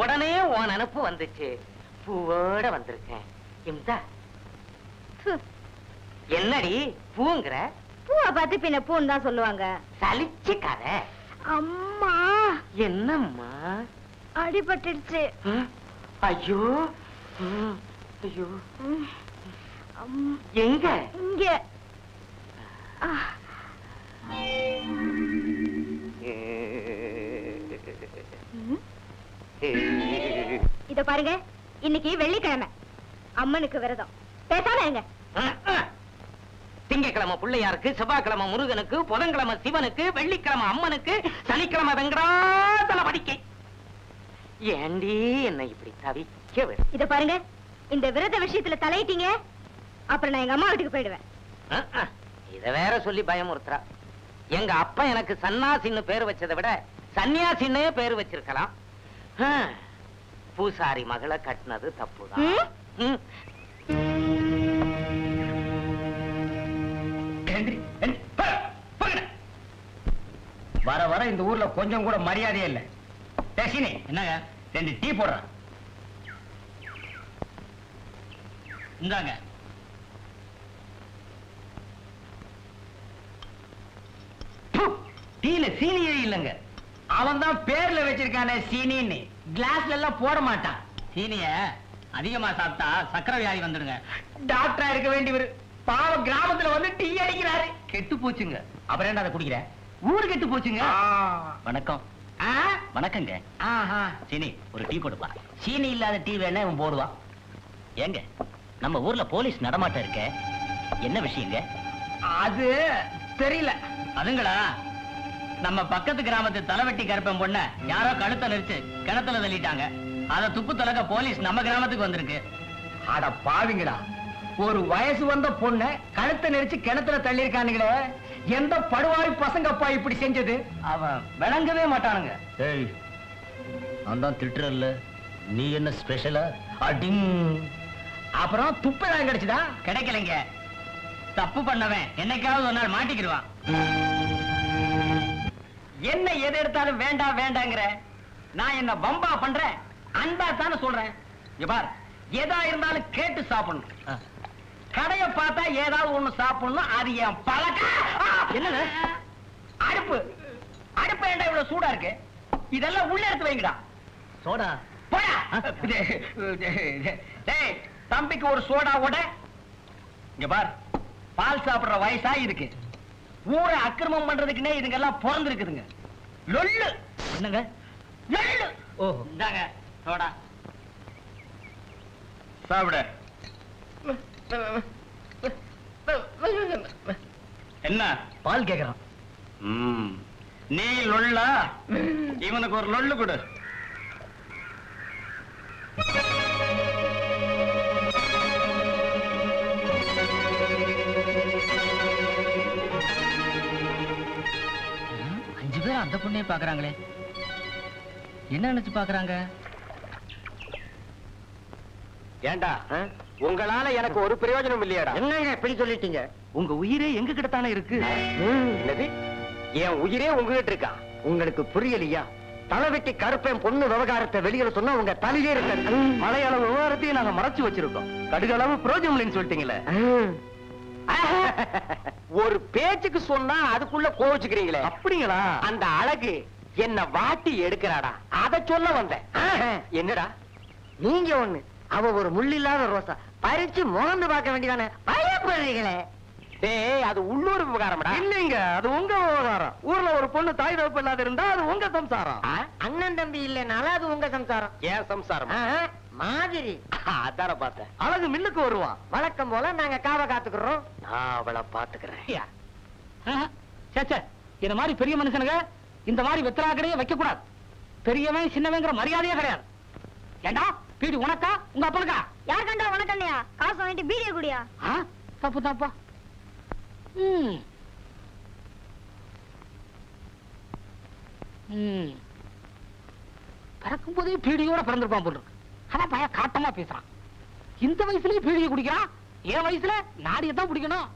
உடனே உன் நினப்பு வந்துச்சு. பூவோட வந்திருக்கேன். இம்தா, என்னடி பூங்கிற?
பூவை பார்த்து பின்ன பூன்னு தான் சொல்லுவாங்க.
சலிச்சுக்கார.
அம்மா,
என்னம்மா?
அடிபட்டுடுச்சு.
ஐயோ, ஐயோ, எங்க?
இங்க. இத பாருங்க, இன்னைக்கு வெள்ளிக்கிழமை, அம்மனுக்கு விரதம். பேசாம எங்க?
திங்கக்கிழமை பிள்ளையாருக்கு, செவ்வாய்க்கிழமை முருகனுக்கு, புதன்கிழமை சிவனுக்கு, வெள்ளிக்கிழமை அம்மனுக்கு, சனிக்கிழமை வெங்கடாதலபதிக்கு. ஏண்டி என்னை இப்படி தவிக்க விடு?
இத பாருங்க, இந்த விரத விஷயத்துல தலையிட்டீங்க, அப்புறம் நான் எங்க அம்மா வீட்டுக்கு போயிடுவேன்.
இத வேற சொல்லி பயமுறுத்துறா. எங்க அப்பா எனக்கு சன்னாசின்னு பேர் வச்சதை விட சன்னியாசின்னே பேர் வச்சிருக்கலாம். பூசாரி மகளை கட்டினது தப்புதான்.
வர வர இந்த ஊர்ல கொஞ்சம் கூட மரியாதையே இல்ல. டேசினி, என்னங்க 2 டீ போடுறேன். இந்தாங்க. டீல சீனியே இல்லங்க. அவன் தான் பேர்ல வச்சிருக்கானே சீனின்னு. கிளாஸ்ல எல்லாம் போட மாட்டான். சீனிய அதிகமா சாப்பிட்டா சக்கரை வியாதி வந்துடுங்க. டாக்டரா இருக்க வேண்டியவர் பாவம் கிராமத்துல வந்து டீ அடிக்கிறாரு. கெட்டு போச்சுங்க. அப்புறம் என்ன அதை குடிக்கிற? ஊரு கெட்டு போச்சுங்க. வணக்கம்.
வணக்கங்க. சீனி ஒரு டீ கொடுப்பா. சீனி இல்லாத டீ வேணா இவன் போடுவான். ஏங்க நம்ம ஊர்ல போலீஸ் நடமாட்டம் இருக்க, என்ன விஷயங்க?
அது தெரியல.
அதுங்களா, நம்ம பக்கத்து கிராமத்து தலைவெட்டி கருப்பன் பொண்ண யாரோ கழுத்தை நெரிச்சு கிணத்துல தள்ளிட்டாங்க. அத துப்பு தலக போலீஸ் நம்ம கிராமத்துக்கு வந்திருக்கு.
அட பாவிங்கடா, ஒரு வயசு வந்த பொண்ண கழுத்தை நெரிச்சு கிணத்துல தள்ளி இருக்கானுங்களே, எந்த படுவாரி பசங்கப்பா இப்படி செஞ்சது?
அவன் விளங்கவே மாட்டானுங்க. ஏய், நான் தான் திட்டுறல்ல, நீ என்ன ஸ்பெஷலா? அடிங்.
அப்புறம் துப்பதான் கிடைச்சுதா?
கிடைக்கலைங்க. தப்பு பண்ணவன் என்னைக்காவது ஒரு நாள் மாட்டிக்கிடுவான்.
என்ன எது எடுத்தாலும் வேண்டாம் வேண்டாங்கிற, நான் என்ன பம்பா பண்றேன்? அன்பா தானே சொல்றேன். இங்க பார், எதா இருந்தாலும் கேட்டு சாப்பிடணும். கடைய பார்த்தா ஏதாவது ஒண்ணு சாப்பிடணும், அது என் பழக்கம். என்னது? அடுப்பு அடுப்பு ஏன்டா இவ்வளவு சூடா இருக்கு? இதெல்லாம் உள்ள எடுத்து வைங்கடா.
சோடா
போடா. டேய், தம்பிக்கு ஒரு சோடா ஓட. இங்க பார், பால் சாப்பிடுற வயசா இருக்கு. ஊரை அக்கிரமம் பண்றதுக்குன்னே இதுங்க எல்லாம் பிறந்திருக்குதுங்க. லொல்லு.
என்னங்க?
லொல்லு.
ஓஹோ,
இந்தாங்க சோடா.
சாப்பிட. என்ன
பால் கேக்குறான்.
நீ லொல்லா? இவனுக்கு ஒரு லொல்லு கொடு.
அஞ்சு பேர் அந்த பொண்ணே பாக்குறாங்களே, என்ன நினைச்சு பாக்குறாங்க?
ஏண்டா, உங்களால எனக்கு ஒரு பிரயோஜனம் இல்லையாடா?
என்னங்க இப்படி சொல்லிட்டீங்க?
உங்க உயிரே எங்க கிட்ட தானே இருக்கு.
என்னது? என் உயிரே உங்ககிட்ட இருக்கா?
உங்களுக்கு புரியலையா? தலைவெட்டி கருப்பேன் பொண்ணு விவகாரத்தை வெளியில சொன்னா உங்க தலையே இருக்காது.
மலையாள விவகாரத்தையும் நாங்க மறைச்சு வச்சிருக்கோம். கடுகளவு பிரயோஜனம் இல்லைன்னு சொல்லிட்டீங்களே.
ஒரு பேச்சுக்கு சொன்னா அதுக்குள்ள கோவிச்சுக்கிறீங்களே.
அப்படிங்களா?
அந்த அழகு என்ன வாட்டி எடுக்கிறாடா, அத சொல்ல வந்தேன். என்னடா?
நீங்க ஒண்ணு, அவ ஒரு முள்ளில்லாத ரோசா. பறிச்சு முகந்து பார்க்க வேண்டியதானே? பயப்படுறீங்களே.
டேய், அது உள்ளூர் விவகாரம்டா.
இல்லைங்க, அது உங்க விவகாரம். ஊர்ல ஒரு பொண்ணு தாய் தகப்பு இல்லாத இருந்தா அது உங்க சம்சாரம்.
அண்ணன் தம்பி இல்லைனாலும் அது உங்க சம்சாரம்.
ஏன் சம்சாரம்?
மாதிரி.
அதான பார்த்தேன்.
அழகு மில்லுக்கு வருவான்.
வழக்கம் போல நாங்க காவ காத்துக்கிறோம்.
நான் அவளை பாத்துக்கிறேன்.
சேச்சே, இந்த மாதிரி பெரிய மனுஷனுங்க இந்த மாதிரி வெத்தராக்கடையே வைக்க கூடாது. பெரியவன் சின்னவங்கிற மரியாதையே கிடையாது. ஏண்டா, பீடி உனக்கா உங்க அப்பனுக்கா?
யார் கண்டா உனக்கு இல்லையா? காசு வாங்கிட்டு பீடிய குடியா?
தப்பு தாப்பா. பிறக்கும் போதே பீடியோட பிறந்திருப்பான் போல இருக்கு. ஆனா பையன் காட்டமா பேசுறான். இந்த வயசுலயே பீடியை குடிக்கிறான். என் வயசுல நாடியத்தான் பிடிக்கணும்.